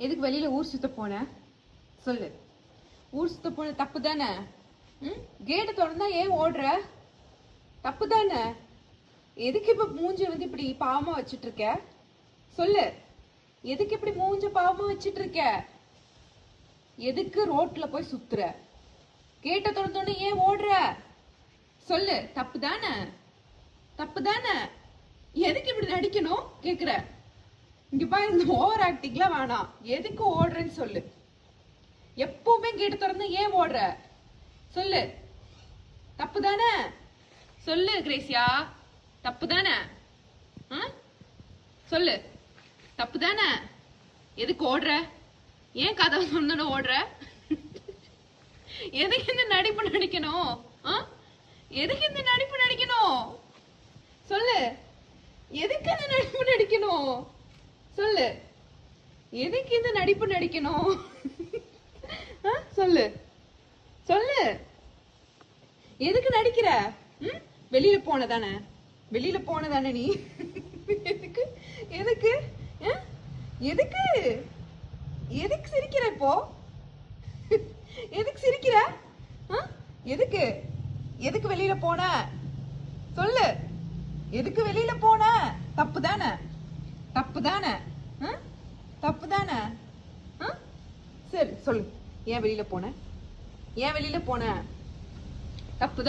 எதுக்கு வெளியில ஊர் சுத்த போன? சொல்லு. ஊர் சுத்த போன தப்பு தானே? கேட்டை திறந்தா ஏன் ஓடுற? தப்பு தானே? எதுக்கு இப்ப மூஞ்ச இப்படி பாவமா வச்சிட்டு இருக்க? சொல்லு. எதுக்கு இப்படி மூஞ்ச பாவமா வச்சிட்டு இருக்க? எதுக்கு ரோட்ல போய் சுத்துற? கேட்டை திறந்தோன்னு ஏன் ஓடுற? சொல்லு. தப்பு தானே? தப்பு தானே? எதுக்கு இப்படி நடிக்கணும் கேக்குற? இங்க பாரு, இந்த ஓவர் ஆக்டிங்லாம் வேணாம். எதுக்கு ஓடுறேன்னு சொல்லு. எப்பவுமே கேட்டு திறந்து ஏன் ஓடுற? சொல்லு. தப்பு தானே? சொல்லு கிரேசியா. தப்பு தானே? சொல்லு. தப்பு தானே? எதுக்கு ஓடுற? ஏன் கதை சொன்னு ஓடுற? எதுக்கு இந்த நடிப்பு நடிக்கணும்? எதுக்கு இந்த நடிப்பு நடிக்கணும்? சொல்லு. எதுக்கு இந்த நடிப்பு நடிக்கணும்? சொல்லு. எதுக்கு இந்த நடிப்பு நடிக்கணும்? சொல்லு. சொல்லு. எதுக்கு நடிக்கிற? வெளியில போனதானே? வெளியில போனதானே நீ? எதுக்கு? எதுக்கு? எதுக்கு? எதுக்கு சிரிக்கிற இப்போ? எதுக்கு சிரிக்கிற? எதுக்கு? எதுக்கு வெளியில போன? சொல்லு. எதுக்கு வெளியில போன? தப்பு தானே? தப்பு தானே? தப்பு தானே? சரி சொல்லு. ஏன் வெளியில போன? ஏன் வெளியில போன? தப்புதான்.